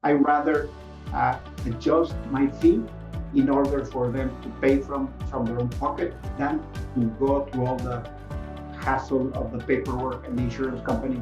I rather adjust my fee in order for them to pay from their own pocket than to go through all the hassle of the paperwork and the insurance company.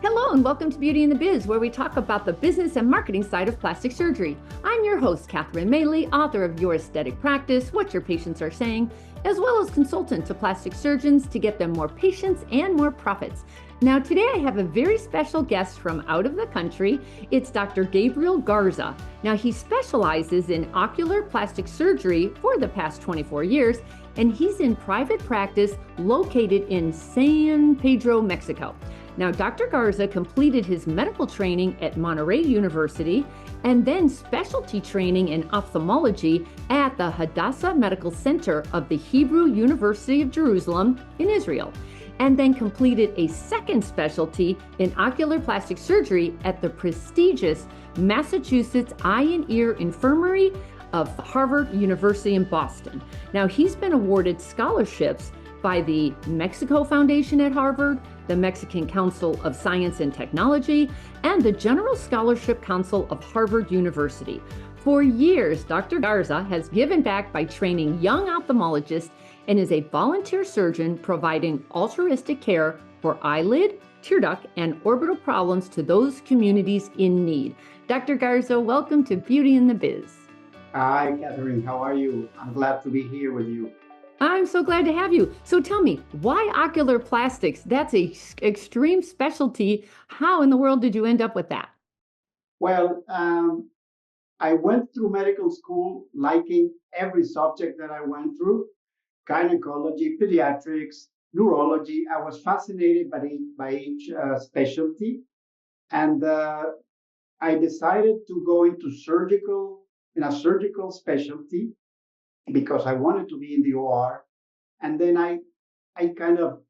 Hello and welcome to Beauty in the Biz, where we talk about the business and marketing side of plastic surgery. I'm your host, Catherine Maley, author of Your Aesthetic Practice, What Your Patients Are Saying, as well as consultant to plastic surgeons to get them more patients and more profits. Now, today I have a very special guest from out of the country. It's Dr. Gabriel Garza. Now, he specializes in ocular plastic surgery for the past 24 years, and he's in private practice located in San Pedro, Mexico. Now, Dr. Garza completed his medical training at Monterrey University and then specialty training in ophthalmology at the Hadassah Medical Center of the Hebrew University of Jerusalem in Israel, and then completed a second specialty in ocular plastic surgery at the prestigious Massachusetts Eye and Ear Infirmary of Harvard University in Boston. Now, he's been awarded scholarships by the Mexico Foundation at Harvard, the Mexican Council of Science and Technology, and the General Scholarship Council of Harvard University. For years, Dr. Garza has given back by training young ophthalmologists and is a volunteer surgeon providing altruistic care for eyelid, tear duct, and orbital problems to those communities in need. Dr. Garza, welcome to Beauty in the Biz. Hi, Catherine. How are you? I'm glad to be here with you. I'm so glad to have you. So tell me, why ocular plastics? That's an extreme specialty. How in the world did you end up with that? Well, I went through medical school liking every subject that I went through: gynecology, pediatrics, neurology. I was fascinated by each specialty. And I decided to go into a surgical specialty because I wanted to be in the OR. And then I kind of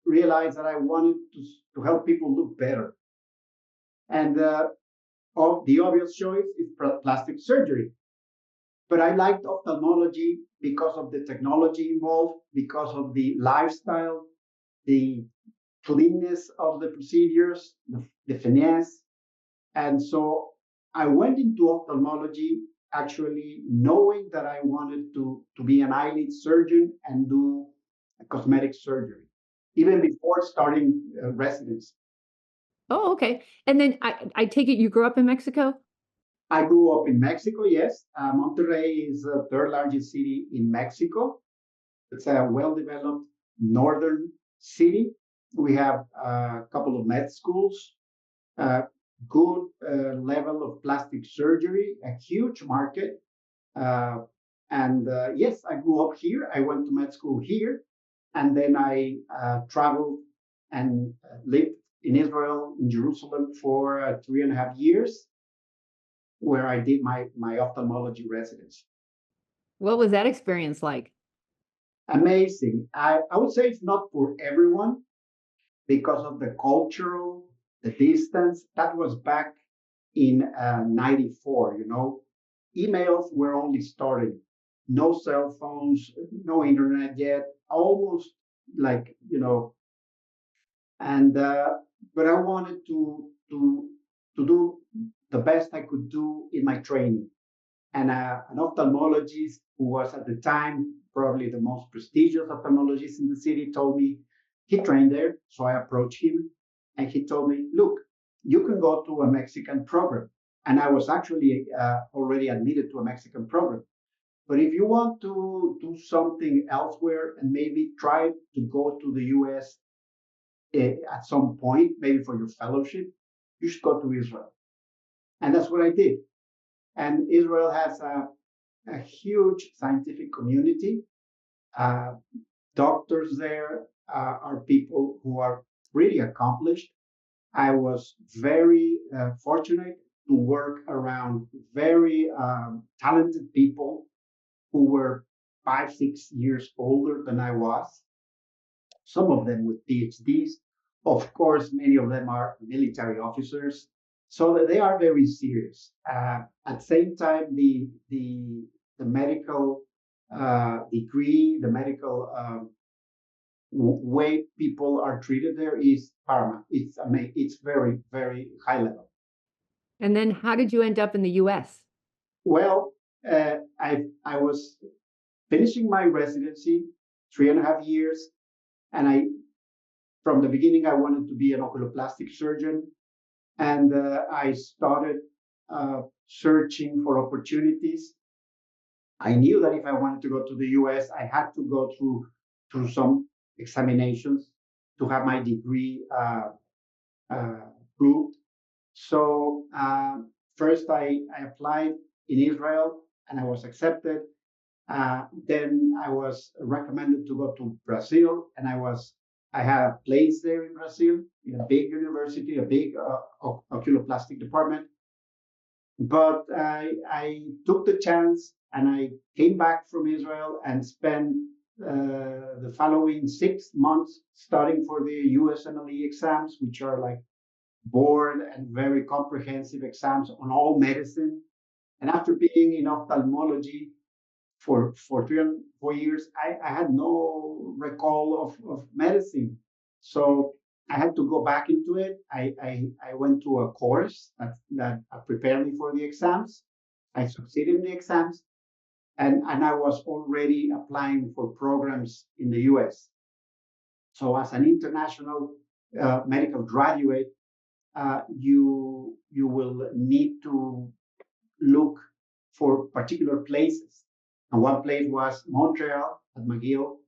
realized that I wanted to help people look better. And the obvious choice is plastic surgery. But I liked ophthalmology because of the technology involved, because of the lifestyle, the cleanness of the procedures, the finesse. And so I went into ophthalmology actually knowing that I wanted to be an eyelid surgeon and do cosmetic surgery, even before starting residency. Oh, okay. And then I take it you grew up in Mexico? I grew up in Mexico, yes. Monterrey is the third largest city in Mexico. It's a well-developed northern city. We have a couple of med schools, good level of plastic surgery, a huge market. And yes, I grew up here. I went to med school here. And then I traveled and lived in Israel, in Jerusalem, for 3.5 years, where I did my ophthalmology residency. What was that experience like? Amazing. I would say it's not for everyone because of the the distance. That was back in 94, Emails were only starting. No cell phones, no internet yet, almost like, and but I wanted to do the best I could do in my training. And an ophthalmologist who was at the time probably the most prestigious ophthalmologist in the city told me he trained there. So I approached him and he told me, look, you can go to a Mexican program. And I was actually already admitted to a Mexican program. But if you want to do something elsewhere and maybe try to go to the US at some point, maybe for your fellowship, you should go to Israel. And that's what I did. And Israel has a huge scientific community. Doctors there are people who are really accomplished. I was very fortunate to work around very talented people who were 5-6 years older than I was. Some of them with PhDs. Of course, many of them are military officers. So that they are very serious. At the same time, the medical degree, the medical way people are treated there is paramount. It's very, very high level. And then how did you end up in the US? Well, I was finishing my residency, 3.5 years, and from the beginning I wanted to be an oculoplastic surgeon, and I started searching for opportunities. I knew that if I wanted to go to the US, I had to go through some examinations to have my degree proved. So first I applied in Israel and I was accepted. Then I was recommended to go to Brazil, and I had a place there in Brazil in a big university, a big oculoplastic department. But I took the chance and I came back from Israel and spent the following 6 months studying for the USMLE exams, which are like board and very comprehensive exams on all medicine. And after being in ophthalmology for 3 and 4 years, I had no recall of medicine. So I had to go back into it. I went to a course that prepared me for the exams. I succeeded in the exams, and I was already applying for programs in the US. So as an international medical graduate, you will need to look for particular places. And one place was Montreal at McGill.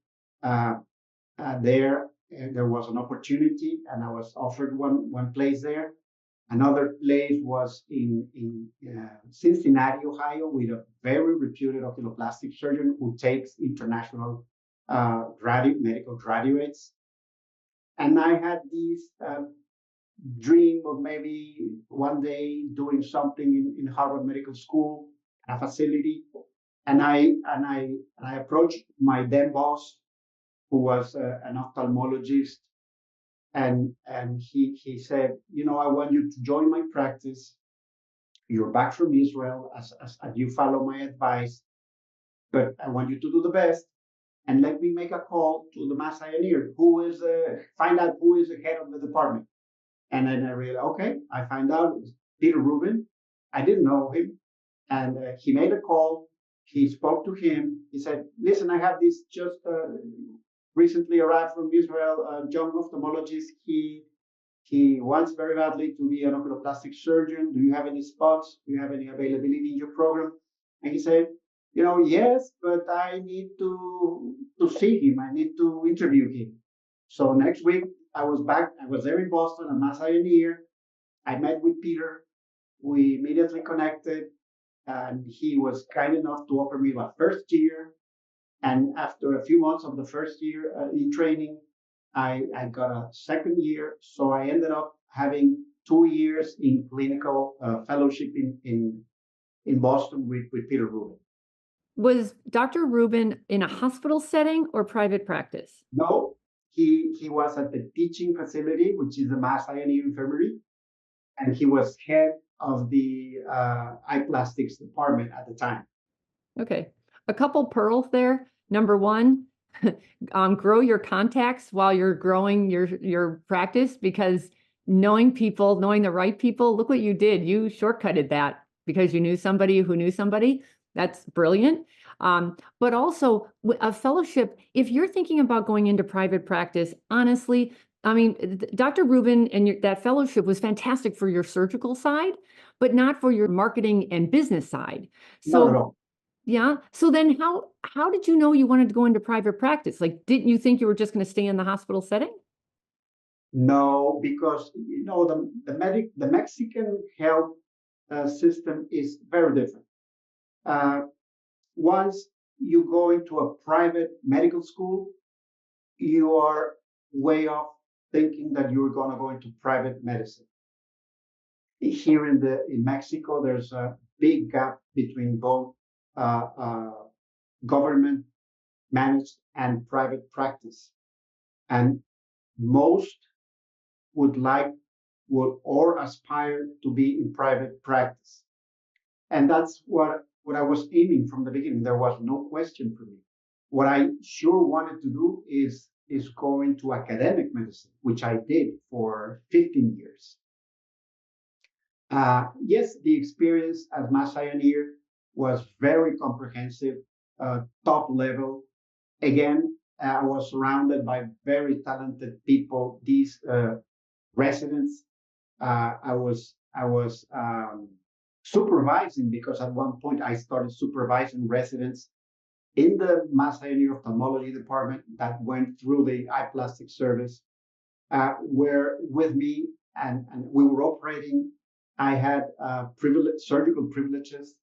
There was an opportunity, and I was offered one place there. Another place was in Cincinnati, Ohio, with a very reputed oculoplastic surgeon who takes international medical graduates. And I had this dream of maybe one day doing something in Harvard Medical School, a facility. And I approached my then boss, who was an ophthalmologist, and he said, I want you to join my practice. You're back from Israel, as you follow my advice, but I want you to do the best, and let me make a call to the Mass Pioneer, find out who is the head of the department. And then I realized, okay, I find out it was Peter Rubin. I didn't know him, and he made a call. He spoke to him. He said, listen, I have this just recently arrived from Israel, a young ophthalmologist. He wants very badly to be an oculoplastic surgeon. Do you have any spots? Do you have any availability in your program? And he said, yes, but I need to see him. I need to interview him. So next week I was back. I was there in Boston, at Mass Pioneer. I met with Peter. We immediately connected, and he was kind enough to offer me my first year. And after a few months of the first year in training, I got a second year. So I ended up having 2 years in clinical fellowship in Boston with Peter Rubin. Was Dr. Rubin in a hospital setting or private practice? No, he was at the teaching facility, which is the Mass Pioneer Infirmary, and he was head of the eye plastics department at the time. Okay. A couple pearls there. Number one, grow your contacts while you're growing your practice, because knowing the right people, look what you did. You shortcutted that because you knew somebody who knew somebody. That's brilliant. But also a fellowship, if you're thinking about going into private practice, honestly, I mean, Dr. Rubin and that fellowship was fantastic for your surgical side, but not for your marketing and business side. So, not at all. Yeah. So then how did you know you wanted to go into private practice? Like, didn't you think you were just going to stay in the hospital setting? No, because the Mexican health system is very different. Once you go into a private medical school, you are way off thinking that you're going to go into private medicine. Here in Mexico, there's a big gap between both government managed and private practice, and most would or aspire to be in private practice, and that's what I was aiming from the beginning. There was no question for me. What I sure wanted to do is is going to academic medicine, which I did for 15 years. Yes, the experience as Mass Pioneer was very comprehensive, top level. Again, I was surrounded by very talented people. These residents, I was supervising, because at one point I started supervising residents in the Mass Pioneer Ophthalmology department that went through the eye plastic service, were with me, and we were operating. I had surgical privileges,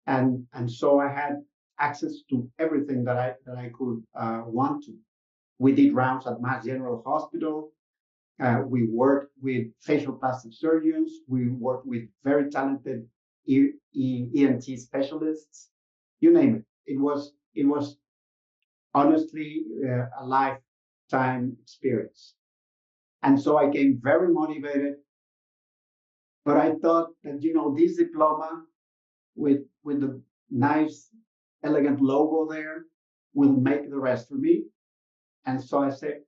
and so I had access to everything that I could want to. We did rounds at Mass General Hospital. We worked with facial plastic surgeons. We worked with very talented ENT specialists. You name it. It was honestly a lifetime experience. And so I came very motivated. But I thought that, this diploma with the nice, elegant logo there will make the rest for me. And so I said,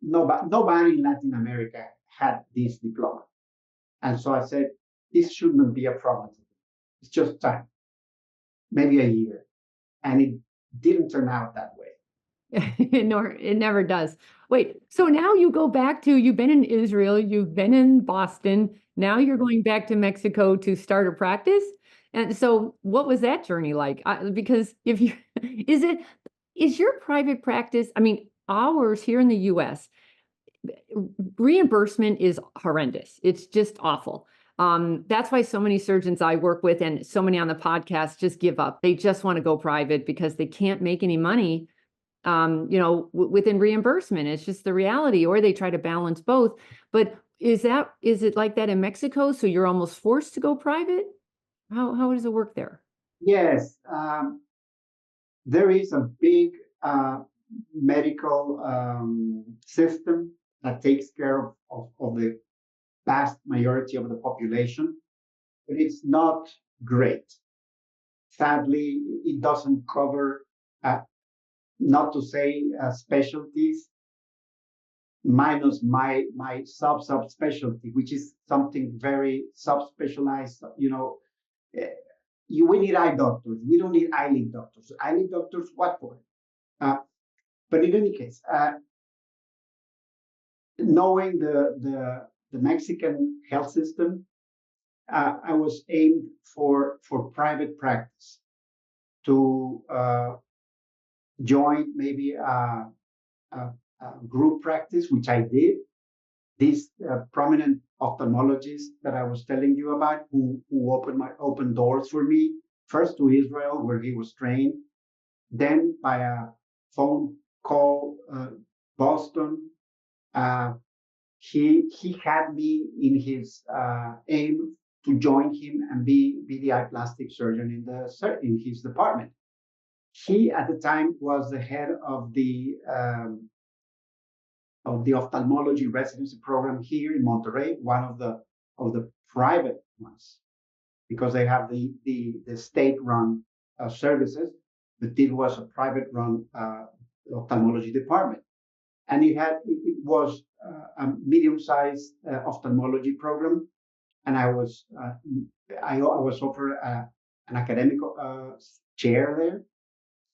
nobody in Latin America had this diploma. And so I said, this shouldn't be a problem. It's just time, maybe a year. And it didn't turn out that way. Nor it never does. Wait, so now you go back to, you've been in Israel, you've been in Boston, now you're going back to Mexico to start a practice? And so what was that journey like? Because if you, is your private practice, I mean, ours here in the US, reimbursement is horrendous. It's just awful. That's why so many surgeons I work with and so many on the podcast just give up. They just want to go private because they can't make any money within reimbursement. It's just the reality, or they try to balance both. But is it like that in Mexico? So you're almost forced to go private? How does it work there? Yes, there is a big medical system that takes care of the vast majority of the population, but it's not great. Sadly, it doesn't cover, not to say specialties, minus my subspecialty, which is something very subspecialized. We need eye doctors. We don't need eyelid doctors. Eyelid doctors, what for? But in any case, knowing the Mexican health system, I was aimed for private practice, to join maybe a group practice, which I did. This prominent ophthalmologist that I was telling you about, who opened doors for me, first to Israel, where he was trained, then by a phone call, Boston. He had me in his aim to join him and be the eye plastic surgeon in his department. He at the time was the head of the ophthalmology residency program here in Monterrey, one of the private ones, because they have the state-run services, but it was a private-run ophthalmology department, and it was a medium-sized ophthalmology program, and I was offered an academic chair there,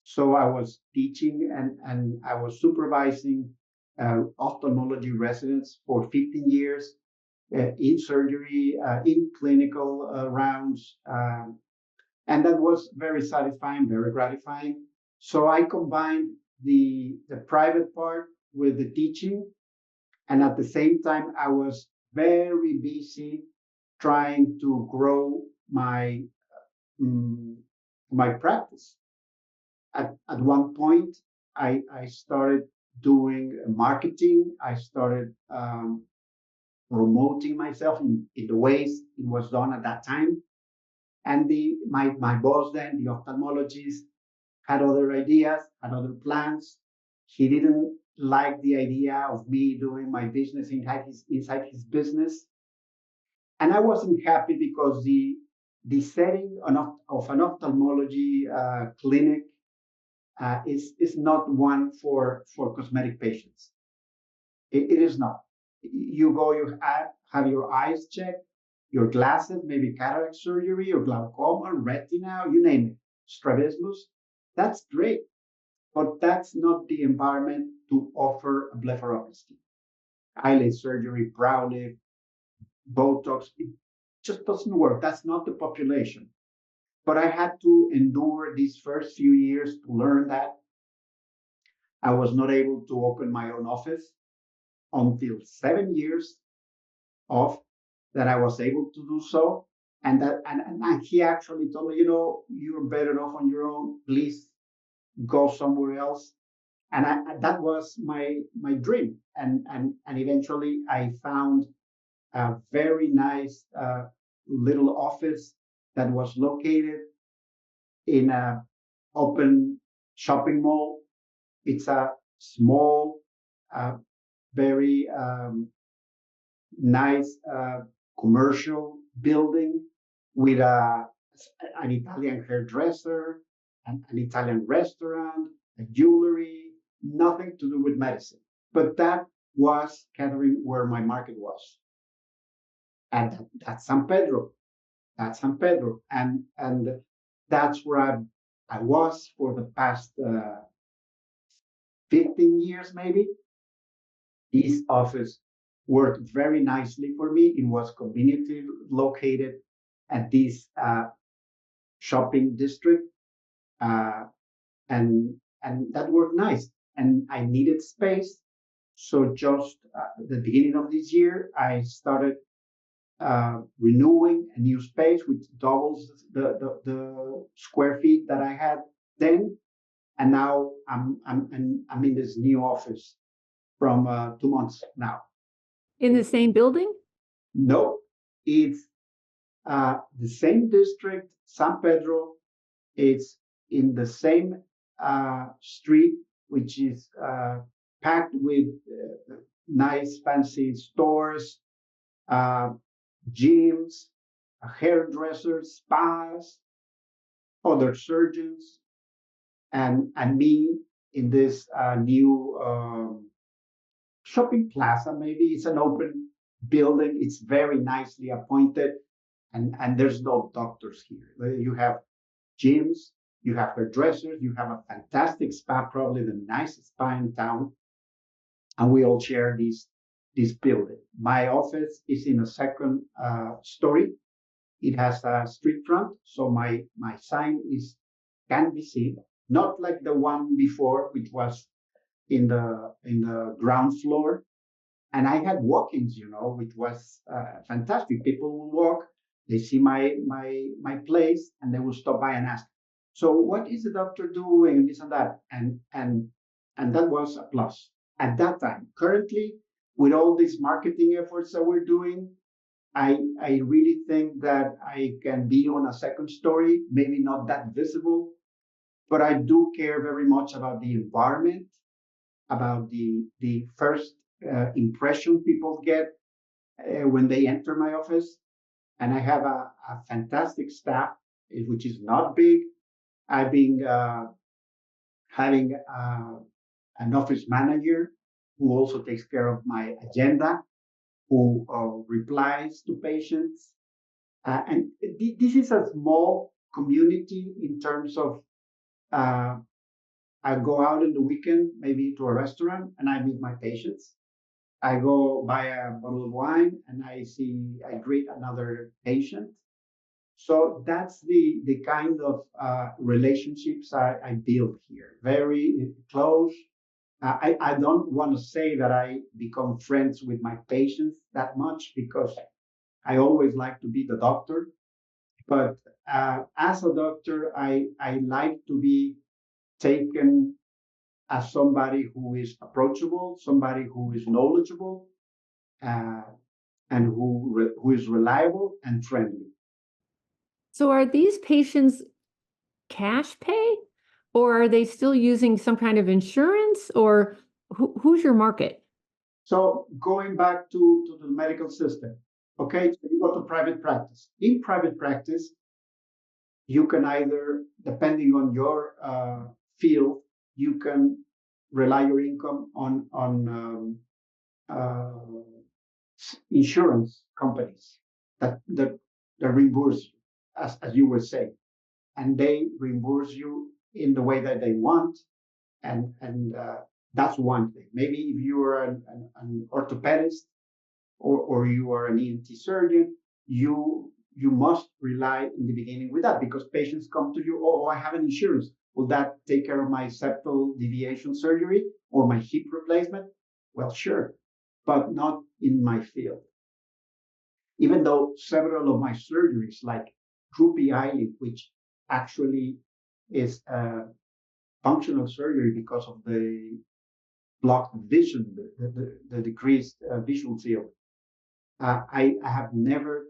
so I was teaching and I was supervising ophthalmology residents for 15 years in surgery, in clinical rounds, and that was very satisfying, very gratifying. So I combined the private part with the teaching, and at the same time I was very busy trying to grow my practice. At one point, I started doing marketing. I started promoting myself in the ways it was done at that time. And my boss then, the ophthalmologist, had other ideas, had other plans. He didn't like the idea of me doing my business inside his business. And I wasn't happy because the setting of an ophthalmology clinic is not one for cosmetic patients. It is not. You go, you have your eyes checked, your glasses, maybe cataract surgery or glaucoma, retina, you name it, strabismus. That's great, but that's not the environment to offer a blepharoplasty. Eyelid surgery, brow lift, Botox, it just doesn't work. That's not the population. But I had to endure these first few years to learn that. I was not able to open my own office until 7 years of that I was able to do so. And he actually told me, you're better off on your own. Please go somewhere else. And that was my dream. And eventually I found a very nice little office that was located in a open shopping mall. It's a small, very nice commercial building with an Italian hairdresser, an Italian restaurant, a jewelry, nothing to do with medicine. But that was, Catherine, where my market was. And that's San Pedro. That's San Pedro. And that's where I was for the past 15 years, maybe. This office worked very nicely for me. It was conveniently located at this shopping district, and that worked nice. And I needed space, so just at the beginning of this year, I started renewing a new space which doubles the square feet that I had then, and now I'm in this new office from 2 months now. In the same building? No, it's the same district, San Pedro. It's in the same street, which is packed with nice, fancy stores, gyms, hairdressers, spas, other surgeons, and me in this new shopping plaza. Maybe it's an open building. It's very nicely appointed, and there's no doctors here. You have gyms, you have hairdressers, you have a fantastic spa, probably the nicest spa in town, and we all share this building. My office is in a second story. It has a street front, so my sign can be seen, not like the one before, which was in the ground floor. And I had walk-ins, which was fantastic. People will walk, they see my place, and they will stop by and ask, "So what is the doctor doing?" and this and that, and that was a plus at that time. Currently, with all these marketing efforts that we're doing, I really think that I can be on a second story, maybe not that visible, but I do care very much about the environment, about the first impression people get when they enter my office. And I have a fantastic staff, which is not big. I've been having an office manager who also takes care of my agenda, who replies to patients. And this is a small community in terms of I go out in the weekend, maybe to a restaurant, and I meet my patients. I go buy a bottle of wine and I greet another patient. So that's the kind of relationships I build here. Very close. I don't want to say that I become friends with my patients that much, because I always like to be the doctor. But as a doctor, I like to be taken as somebody who is approachable, somebody who is knowledgeable, and who is reliable and friendly. So are these patients cash pay, or are they still using some kind of insurance, or who's your market? So going back to the medical system, okay, so you go to private practice. In private practice, you can either, depending on your field, you can rely your income on insurance companies that reimburse you, as you were saying, and they reimburse you in the way that they want, and that's one thing. Maybe if you are an orthopedist or you are an ENT surgeon, you must rely in the beginning with that because patients come to you, oh, I have an insurance. Will that take care of my septal deviation surgery or my hip replacement? Well, sure, but not in my field. Even though several of my surgeries, like droopy eyelid, which actually is a functional surgery because of the blocked vision, the decreased visual field, I have never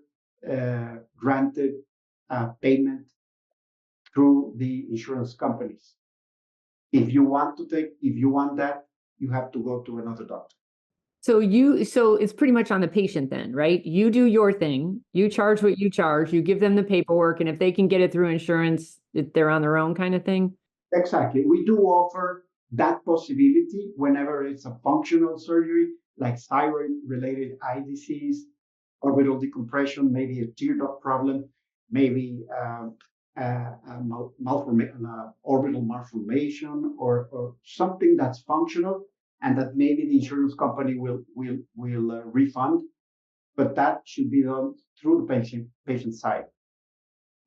granted payment through the insurance companies. If you want that, you have to go to another doctor. So it's pretty much on the patient then, right? You do your thing, you charge what you charge, you give them the paperwork, and if they can get it through insurance, they're on their own kind of thing? Exactly. We do offer that possibility whenever it's a functional surgery, like thyroid-related eye disease, orbital decompression, maybe a tear duct problem, maybe orbital malformation, or something that's functional, and that maybe the insurance company will refund, but that should be done through the patient side.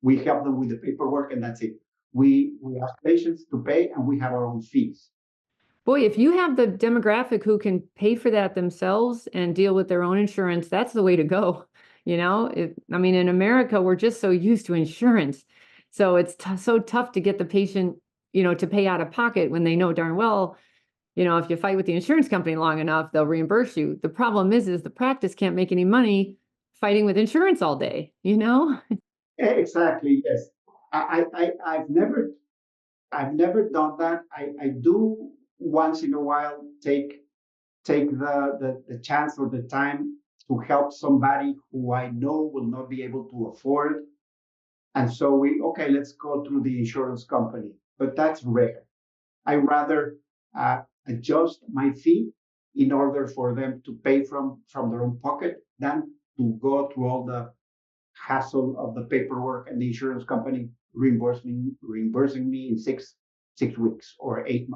We help them with the paperwork, and that's it. We ask patients to pay, and we have our own fees. Boy, if you have the demographic who can pay for that themselves and deal with their own insurance, that's the way to go. I mean, in America, we're just so used to insurance. So it's so tough to get the patient, to pay out of pocket when they know darn well, if you fight with the insurance company long enough, they'll reimburse you. The problem is the practice can't make any money fighting with insurance all day, Exactly, yes. I've never done that. I do once in a while take the chance or the time to help somebody who I know will not be able to afford. And so let's go through the insurance company, but that's rare. I rather adjust my fee in order for them to pay from their own pocket than to go through all the hassle of the paperwork and the insurance company reimbursing me in 6 weeks or 8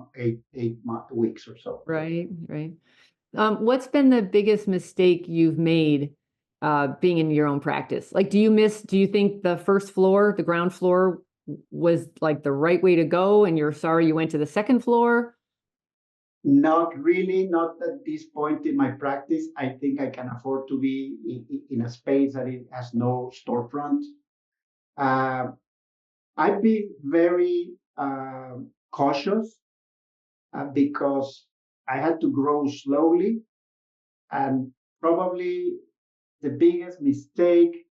weeks or so. Right. What's been the biggest mistake you've made being in your own practice? Like, do you think the first floor, the ground floor, was like the right way to go and you're sorry you went to the second floor? Not really, not at this point in my practice. I think I can afford to be in a space that it has no storefront. I've been very cautious because I had to grow slowly, and probably the biggest mistake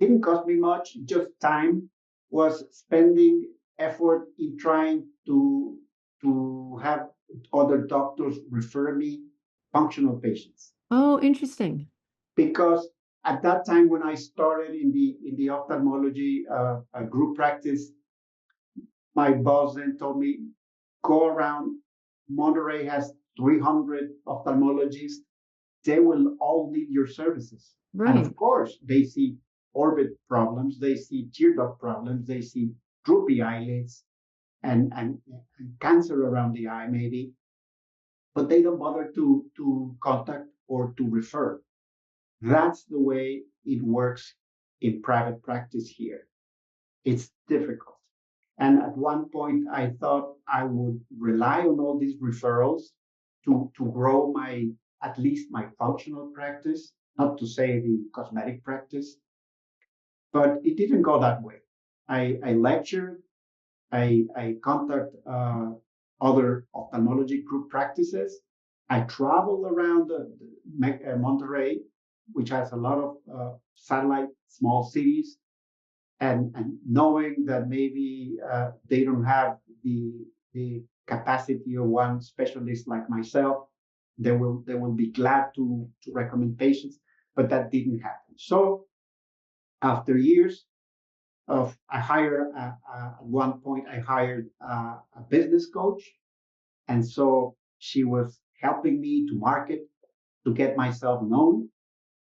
didn't cost me much, just time, was spending effort in trying to have other doctors refer me functional patients. Oh, interesting. Because at that time when I started in the ophthalmology group practice, my boss then told me, go around. Monterrey has 300 ophthalmologists. They will all need your services. Right. And of course, they see orbit problems, they see tear duct problems, they see droopy eyelids and cancer around the eye, maybe. But they don't bother to contact or to refer. That's the way it works in private practice here. It's difficult. And at one point, I thought I would rely on all these referrals to grow at least my functional practice, not to say the cosmetic practice. But it didn't go that way. I lectured, I contact other ophthalmology group practices. I traveled around Monterrey, which has a lot of satellite small cities, and knowing that maybe they don't have the capacity of one specialist like myself, they will be glad to recommend patients, but that didn't happen. So after years of, at one point I hired a business coach And so she was helping me to market, to get myself known.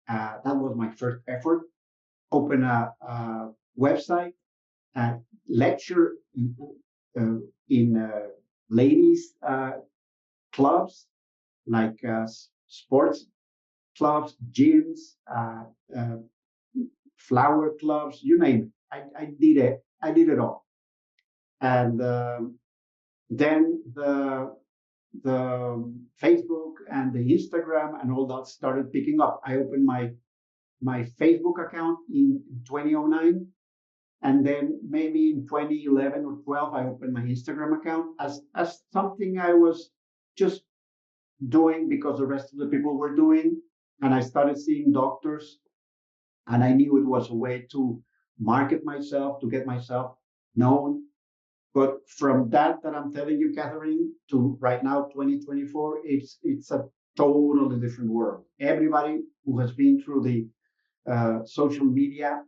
That was my first effort. Open a website, lecture in ladies clubs, like sports clubs, gyms, flower clubs, you name it. I did it. I did it all. And then the Facebook and the Instagram and all that started picking up. I opened my Facebook account in 2009, and then maybe in 2011 or 12, I opened my Instagram account as something I was just doing because the rest of the people were doing, and I started seeing doctors, and I knew it was a way to market myself, to get myself known. But from that I'm telling you, Catherine, to right now, 2024, it's a totally different world. Everybody who has been through the social media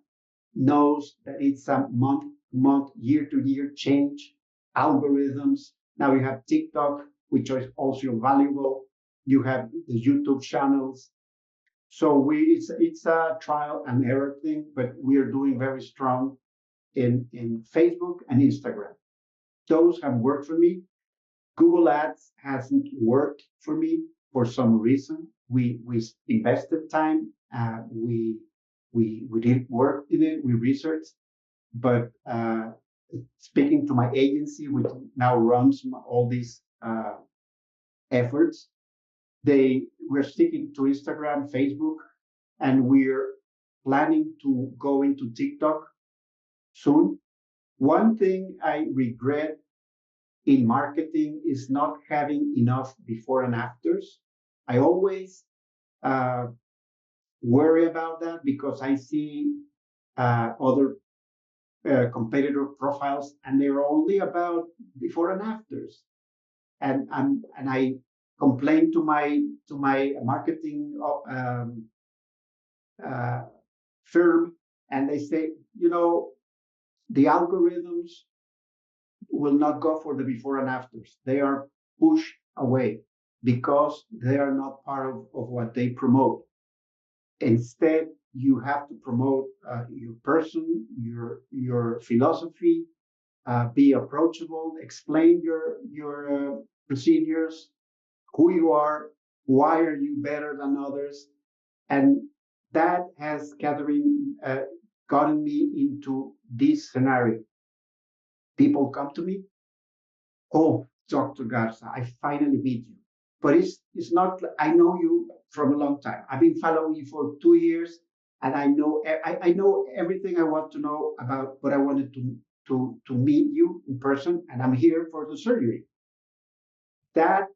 knows that it's a month, year to year change, algorithms. Now you have TikTok, which is also valuable. You have the YouTube channels. So it's a trial and error thing, but we are doing very strong in Facebook and Instagram. Those have worked for me. Google Ads hasn't worked for me for some reason. We invested time. We did work in it. We researched, but speaking to my agency, which now runs all these efforts, we're sticking to Instagram, Facebook, and we're planning to go into TikTok soon. One thing I regret in marketing is not having enough before and afters. I always worry about that because I see other competitor profiles, and they're only about before and afters. And I complain to my marketing firm, and they say, the algorithms will not go for the before and afters. They are pushed away because they are not part of what they promote. Instead, you have to promote your person, your philosophy, be approachable, explain your procedures, who you are, why are you better than others. And that has, Catherine, gotten me into this scenario. People come to me, oh, Dr. Garza, I finally meet you. But it's not, I know you from a long time. I've been following you for 2 years, and I know everything I want to know about, but I wanted to meet you in person, and I'm here for the surgery. That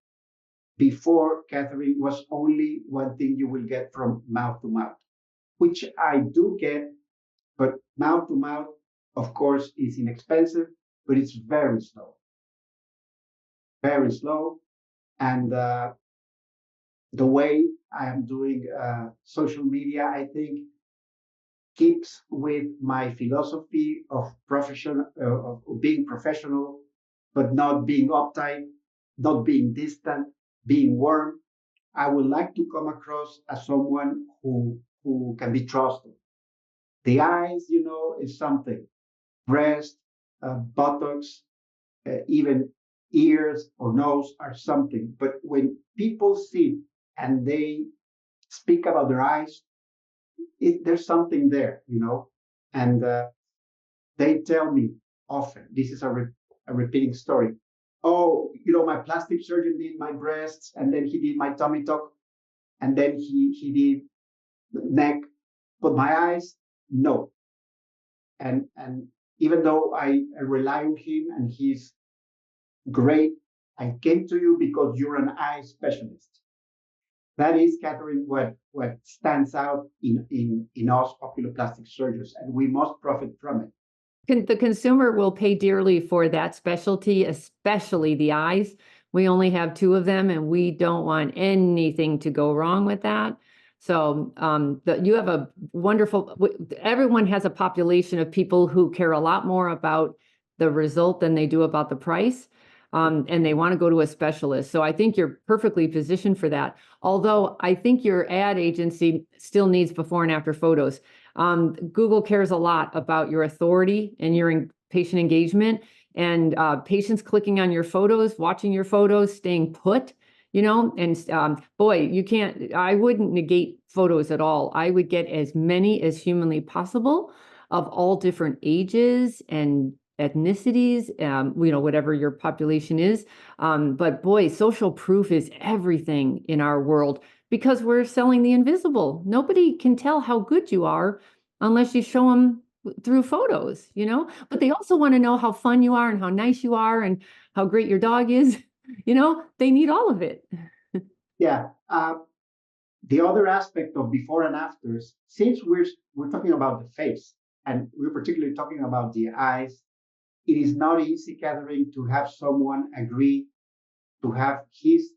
before, Catherine, was only one thing you will get from mouth to mouth, which I do get, but mouth to mouth, of course, is inexpensive, but it's very slow. Very slow. And the way I am doing social media, I think, keeps with my philosophy of being professional, but not being uptight, not being distant, being warm. I would like to come across as someone who can be trusted. The eyes, is something. Breast, buttocks, even ears or nose are something. But when people sit and they speak about their eyes, there's something there, and they tell me often, this is a repeating story. Oh, my plastic surgeon did my breasts, and then he did my tummy tuck, and then he did the neck, but my eyes, no. And even though I rely on him and he's great, I came to you because you're an eye specialist. That is, Catherine, what stands out in us oculoplastic surgeons, and we must profit from it. The consumer will pay dearly for that specialty, especially the eyes. We only have 2 of them, and we don't want anything to go wrong with that. So you have a wonderful, everyone has a population of people who care a lot more about the result than they do about the price. and they want to go to a specialist. So I think you're perfectly positioned for that. Although I think your ad agency still needs before and after photos. Google cares a lot about your authority and your patient engagement, and patients clicking on your photos, watching your photos, staying put, and boy, I wouldn't negate photos at all. I would get as many as humanly possible of all different ages and ethnicities, whatever your population is. But boy, social proof is everything in our world because we're selling the invisible. Nobody can tell how good you are unless you show them through photos, but they also want to know how fun you are and how nice you are and how great your dog is. They need all of it. Yeah. The other aspect of before and afters, since we're talking about the face and we're particularly talking about the eyes, it is not easy, Catherine, to have someone agree to have his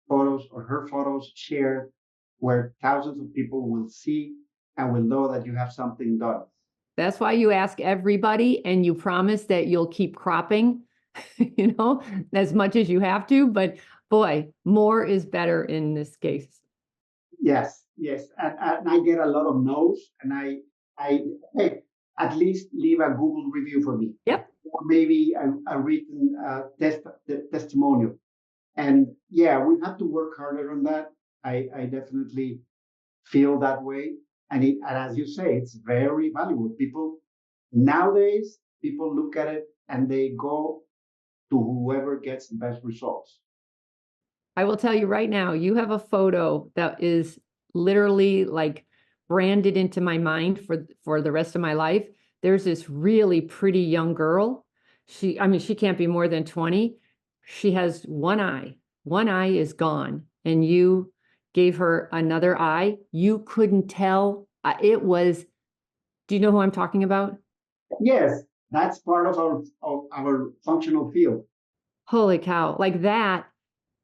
photos or her photos shared where thousands of people will see and will know that you have something done. That's why you ask everybody and you promise that you'll keep cropping, as much as you have to. But boy, more is better in this case. Yes. And I get a lot of no's, and I hey, at least leave a Google review for me. Yep. Or maybe a written testimonial. And yeah, we have to work harder on that. I definitely feel that way. And as you say, it's very valuable. Nowadays, people look at it and they go to whoever gets the best results. I will tell you right now, you have a photo that is literally like branded into my mind for the rest of my life. There's this really pretty young girl. She can't be more than 20. She has one eye. One eye is gone, and you gave her another eye. You couldn't tell. Do you know who I'm talking about? Yes, that's part of our functional field. Holy cow. Like that.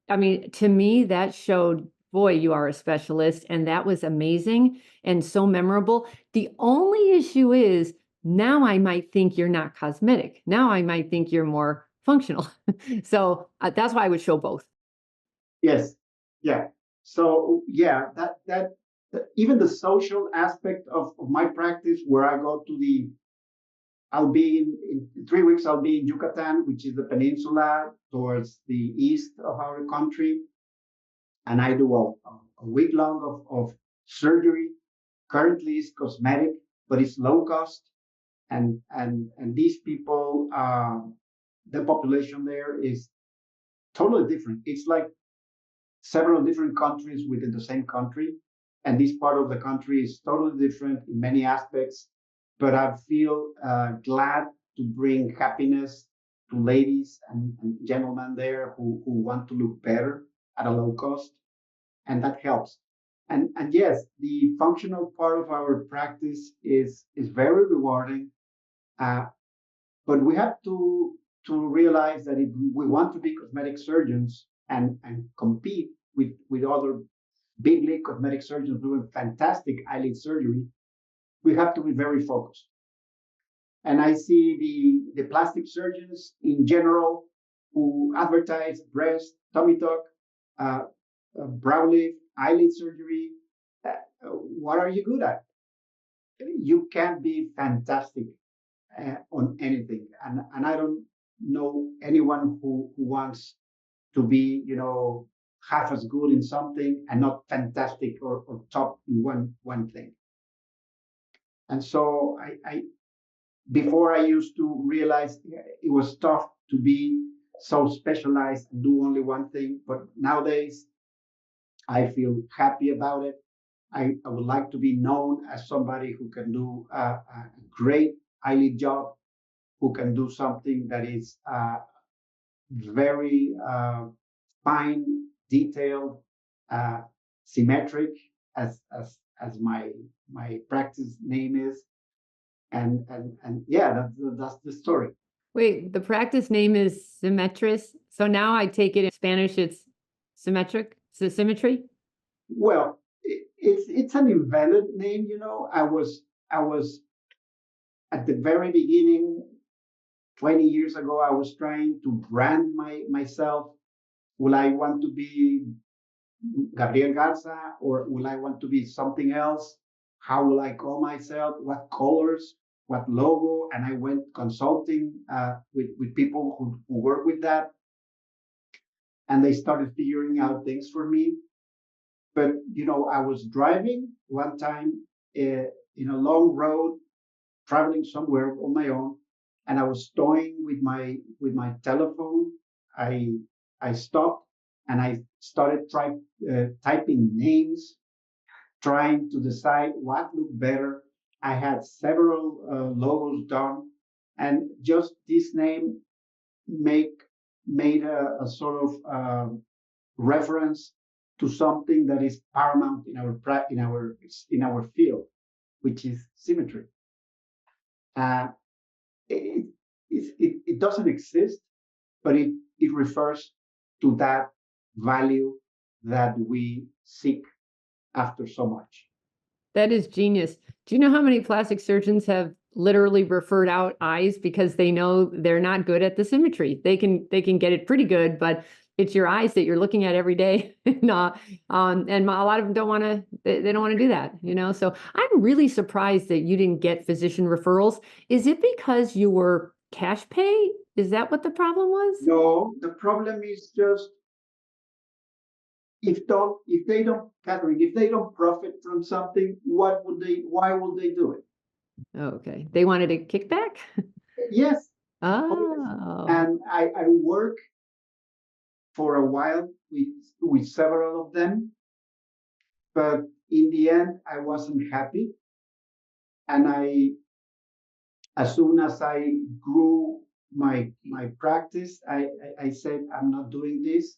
To me, that showed, boy, you are a specialist, and that was amazing and so memorable. The only issue is now I might think you're not cosmetic. Now I might think you're more functional. So that's why I would show both. Yes, yeah. So yeah, that even the social aspect of my practice, where I go to I'll be in 3 weeks. I'll be in Yucatan, which is the peninsula towards the east of our country, and I do a week long of surgery. Currently, it's cosmetic, but it's low cost, and these people, the population there is totally different. It's like several different countries within the same country, and this part of the country is totally different in many aspects. But I feel glad to bring happiness to ladies and gentlemen there who want to look better at a low cost, and that helps. And yes, the functional part of our practice is very rewarding, but we have to realize that if we want to be cosmetic surgeons and compete with other big league cosmetic surgeons doing fantastic eyelid surgery, we have to be very focused. And I see the plastic surgeons in general who advertise breast, tummy tuck, brow lift, eyelid surgery. What are you good at? You can't be fantastic on anything. And I don't know anyone who wants to be, half as good in something and not fantastic or top in one thing. And so I before I used to realize it was tough to be so specialized and do only one thing, but nowadays I feel happy about it. I would like to be known as somebody who can do a great eyelid job, who can do something that is very fine, detailed, symmetric, as my practice name is, and yeah, that's the story. Wait, the practice name is symmetris. So now I take it in Spanish, it's symmetric, symmetry. Well, it's an invented name. I was at the very beginning 20 years ago, I was trying to brand myself. Will I want to be Gabriel Garza, or will I want to be something else? How will I call myself? What colors? What logo? And I went consulting with people who work with that, and they started figuring out things for me. But I was driving one time in a long road, traveling somewhere on my own, and I was toying with my telephone. I stopped and I started typing names, trying to decide what looked better. I had several logos done, and just this name make made a sort of reference to something that is paramount in our field, which is symmetry. Uh, it, it doesn't exist, but it refers to that value that we seek after so much. That is genius. Do you know how many plastic surgeons have literally referred out eyes because they know they're not good at the symmetry? They can get it pretty good, but it's your eyes that you're looking at every day. And a lot of them don't want to, they don't want to do that, So I'm really surprised that you didn't get physician referrals. Is it because you were cash pay? Is that what the problem was? No, the problem is just if they don't, Catherine, if they don't profit from something, why would they do it? Okay. They wanted a kickback? Yes. Oh. And I work for a while with several of them, but in the end, I wasn't happy. And as soon as I grew my practice, I said, I'm not doing this.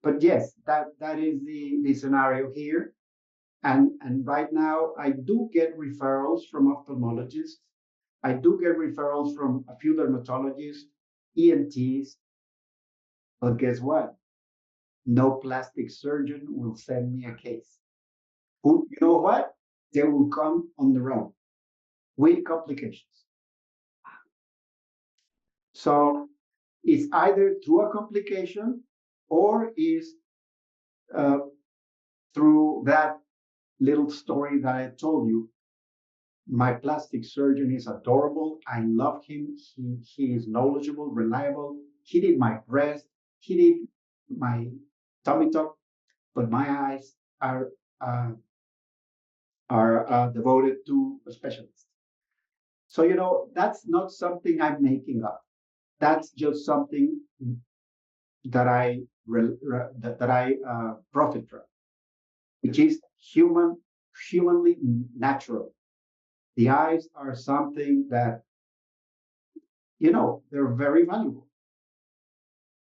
But yes, that is the scenario here. And right now, I do get referrals from ophthalmologists. I do get referrals from a few dermatologists, ENTs. But guess what? No plastic surgeon will send me a case. You know what? They will come on their own with complications. So it's either through a complication or is uh, through that little story that I told you. My plastic surgeon is adorable. I love him. He is knowledgeable, reliable. He did my breast. He did my tummy tuck. But my eyes are devoted to a specialist. So that's not something I'm making up. That's just something that I profit from, which is humanly natural. The eyes are something that they're very valuable.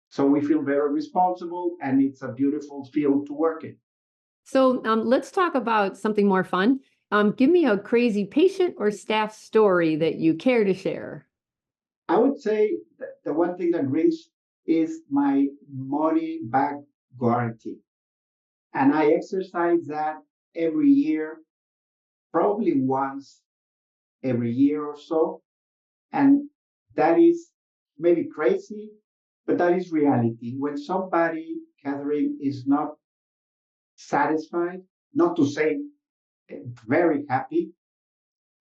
So we feel very responsible, and it's a beautiful field to work in. So let's talk about something more fun. Give me a crazy patient or staff story that you care to share. I would say that the one thing that rings is my money back guarantee. And I exercise that every year, probably once every year or so. And that is maybe crazy, but that is reality. When somebody, Catherine, is not satisfied, not to say very happy,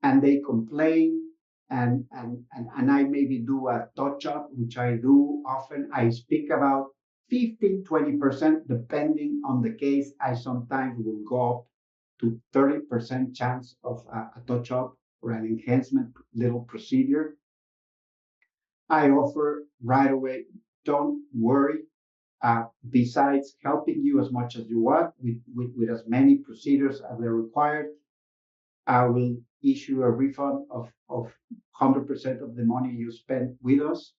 and they complain, and I maybe do a touch up, which I do often. I speak about 15-20%, depending on the case. I sometimes will go up to 30% chance of a touch up or an enhancement little procedure. I offer right away, don't worry. Besides helping you as much as you want with as many procedures as they're required, I will issue a refund of 100% of the money you spend with us.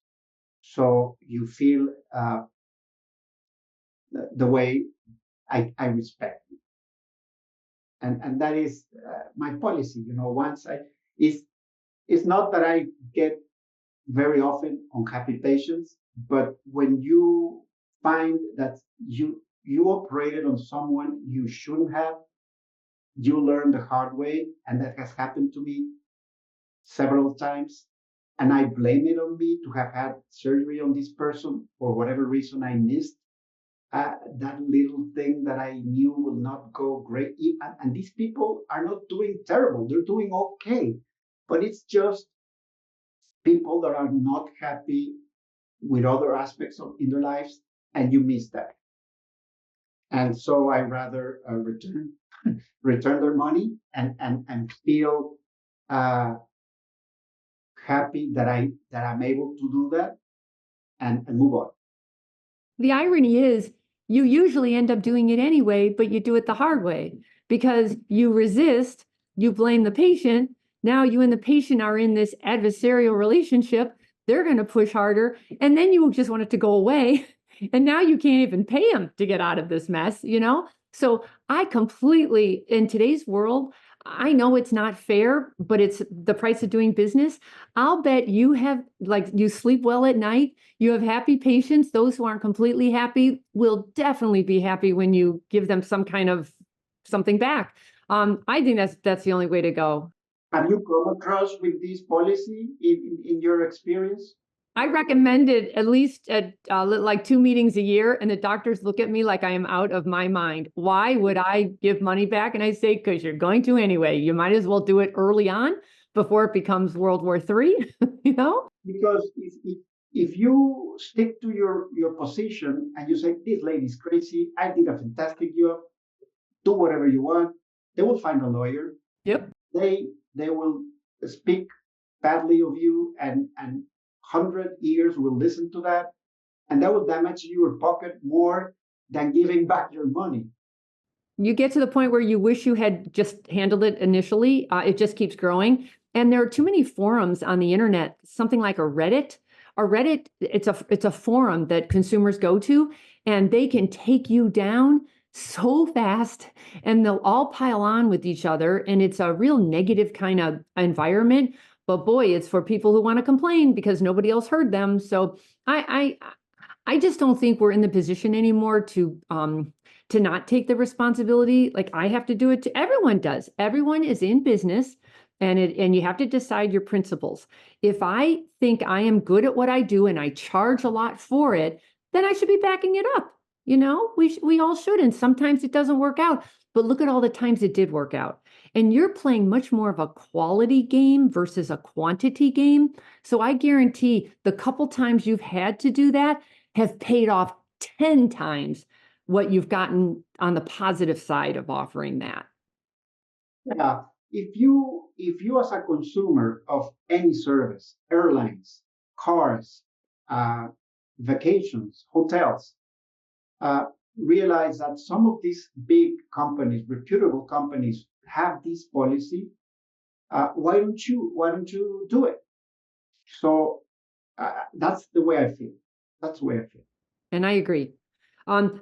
So you feel the way I respect you. And that is my policy. Once it's not that I get very often unhappy patients, but when you find that you operated on someone you shouldn't have, you learn the hard way, and that has happened to me several times. and I blame it on me to have had surgery on this person for whatever reason I missed. That little thing that I knew will not go great. And these people are not doing terrible, they're doing okay. But it's just people that are not happy with other aspects in their lives, and you miss that. And so I rather return their money and feel uh, happy that I'm able to do that and move on. The irony is, you usually end up doing it anyway, but you do it the hard way because you resist, you blame the patient. Now you and the patient are in this adversarial relationship. They're going to push harder, and then you just want it to go away. And now you can't even pay them to get out of this mess, you know? So I completely, in today's world, I know it's not fair, but it's the price of doing business. I'll bet you have, like, you sleep well at night. You have happy patients. Those who aren't completely happy will definitely be happy when you give them some kind of something back. I think that's the only way to go. Have you come across with this policy in your experience? I recommend it at least at like 2 meetings a year, and the doctors look at me like I am out of my mind. Why would I give money back? And I say, because you're going to anyway. You might as well do it early on before it becomes World War III, you know? Because if you stick to your position and you say, this lady's crazy, I did a fantastic job, do whatever you want, they will find a lawyer. Yep. They will speak badly of you, and 100 ears will listen to that, and that will damage your pocket more than giving back your money. You get to the point where you wish you had just handled it initially. It just keeps growing. And there are too many forums on the internet, something like a Reddit. A Reddit, it's a forum that consumers go to, and they can take you down so fast, and they'll all pile on with each other. And it's a real negative kind of environment. But boy, it's for people who want to complain because nobody else heard them. So I just don't think we're in the position anymore to not take the responsibility. Like, I have to do it. Everyone does. Everyone is in business, and you have to decide your principles. If I think I am good at what I do and I charge a lot for it, then I should be backing it up. You know, we all should. And sometimes it doesn't work out, but look at all the times it did work out. And you're playing much more of a quality game versus a quantity game. So I guarantee the couple times you've had to do that have paid off 10 times what you've gotten on the positive side of offering that. Yeah. If you as a consumer of any service, airlines, cars, vacations, hotels, realize that some of these big companies, reputable companies, have this policy, why don't you do it? So that's the way I feel. That's the way I feel. And I agree.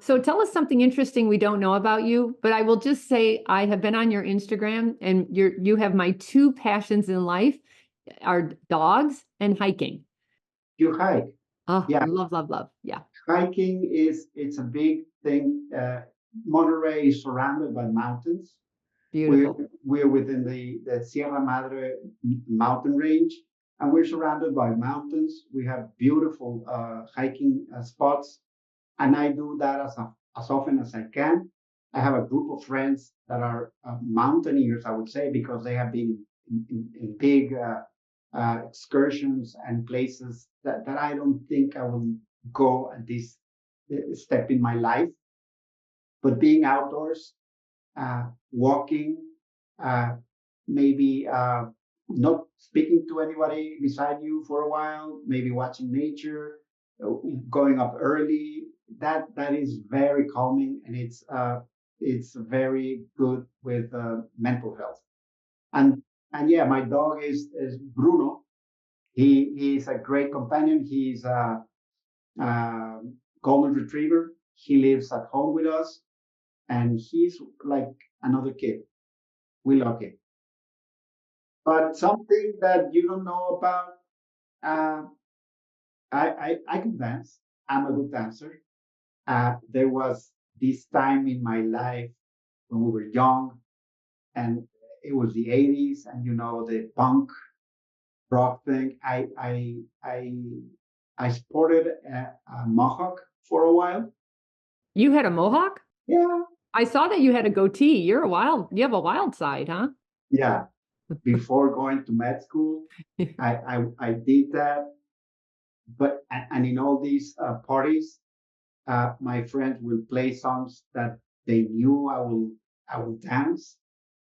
So tell us something interesting we don't know about you, but I will just say I have been on your Instagram, and you have my two passions in life are dogs and hiking. You hike. Oh, Yeah, love, love, love. Yeah, hiking it's a big thing. Monterrey is surrounded by mountains. We're, beautiful. we're within the Sierra Madre mountain range, and we're surrounded by mountains. We have beautiful hiking spots, and I do that as often as I can. I have a group of friends that are mountaineers, I would say, because they have been in big excursions and places that I don't think I will go at this step in my life. But being outdoors, walking, uh, maybe not speaking to anybody beside you for a while, maybe watching nature, going up early. That is very calming, and it's very good with mental health. And and yeah, my dog is Bruno. He's a great companion. He's a golden retriever. He lives at home with us, and he's like another kid. We love him. But something that you don't know about, uh, I can dance. I'm a good dancer. There was this time in my life when we were young, and it was the 80s, and the punk rock thing. I sported a mohawk for a while. You had a mohawk? Yeah, I saw that you had a goatee. You have a wild side, huh? yeah. Before going to med school, I did that. But and in all these parties, my friends will play songs that they knew I will dance,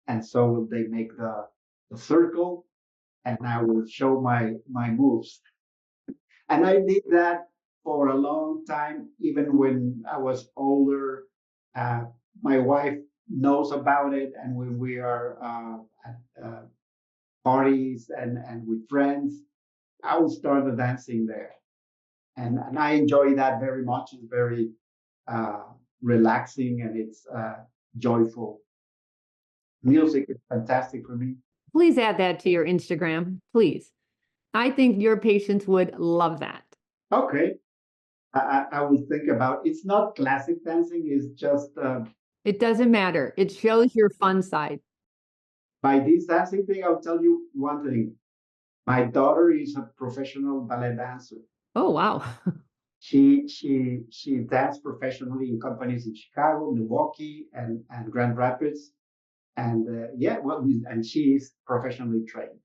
and so they make the circle, and I will show my moves. And I did that for a long time, even when I was older. Uh, my wife knows about it, and when we are at parties and with friends, I will start the dancing there. And I enjoy that very much. It's very uh, relaxing and it's joyful. Music is fantastic for me. Please add that to your Instagram, please. I think your patients would love that. Okay, I will think about. It's not classic dancing. It's just It doesn't matter. It shows your fun side. by this dancing thing. I'll tell you one thing. My daughter is a professional ballet dancer. Oh, wow. She danced professionally in companies in Chicago, Milwaukee, and Grand Rapids. And yeah, well, and she is professionally trained.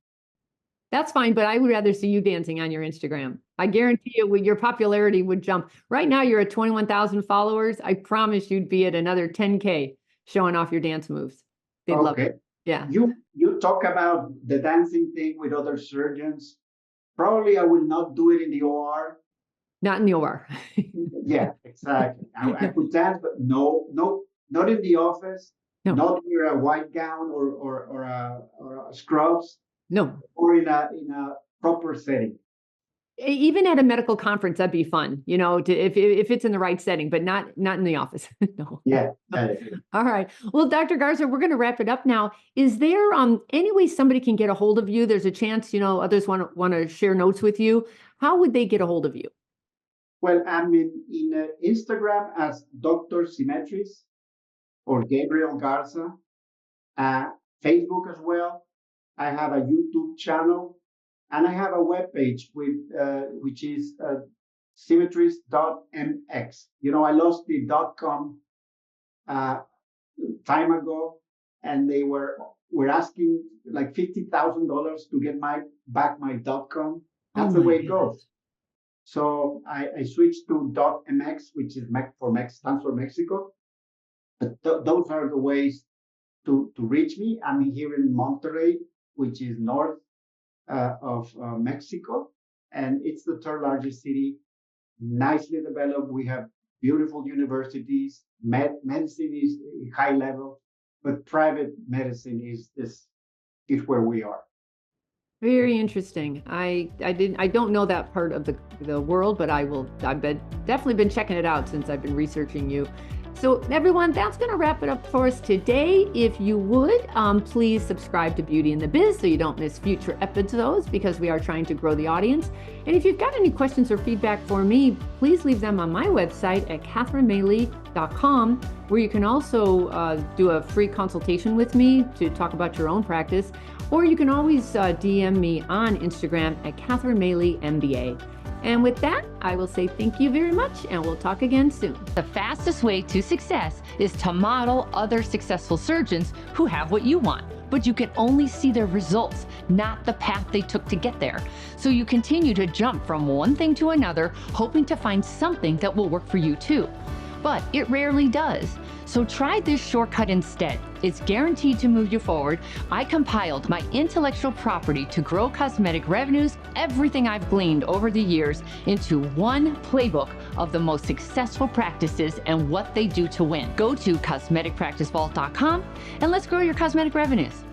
That's fine, but I would rather see you dancing on your Instagram. I guarantee you your popularity would jump. Right now, you're at 21,000 followers. I promise you'd be at another 10K showing off your dance moves. They'd love it. Yeah. You talk about the dancing thing with other surgeons. Probably I will not do it in the OR. Not in the OR. Yeah, exactly. I could dance, but no, not in the office. No. Not near a white gown or a scrubs. No. Or in a proper setting. Even at a medical conference, that'd be fun, if it's in the right setting, but not in the office. No. Yeah. All right. Well, Dr. Garza, we're going to wrap it up now. Is there any way somebody can get a hold of you? There's a chance, others want to share notes with you. How would they get a hold of you? Well, I'm in Instagram as Dr. Symmetries or Gabriel Garza. Facebook as well. I have a YouTube channel. And I have a webpage which is symmetries.mx. I lost the .com time ago, and they were asking like $50,000 to get back my .com. That's the way it goes. So I switched to .mx, which is stands for Mexico. But those are the ways to reach me. I'm here in Monterrey, which is north of Mexico, and it's the third largest city, nicely developed. We have beautiful universities. Medicine is high level, but private medicine is where we are. Very interesting. I don't know that part of the world, but I've definitely been checking it out since I've been researching you. So everyone, that's going to wrap it up for us today. If you would, please subscribe to Beauty and the Biz so you don't miss future episodes, because we are trying to grow the audience. And if you've got any questions or feedback for me, please leave them on my website at catherinemaley.com, where you can also do a free consultation with me to talk about your own practice. Or you can always DM me on Instagram at CatherineMaleyMBA. And with that, I will say thank you very much, and we'll talk again soon. The fastest way to success is to model other successful surgeons who have what you want, but you can only see their results, not the path they took to get there. So you continue to jump from one thing to another, hoping to find something that will work for you too. But it rarely does. So try this shortcut instead. It's guaranteed to move you forward. I compiled my intellectual property to grow cosmetic revenues, everything I've gleaned over the years, into one playbook of the most successful practices and what they do to win. Go to cosmeticpracticevault.com and let's grow your cosmetic revenues.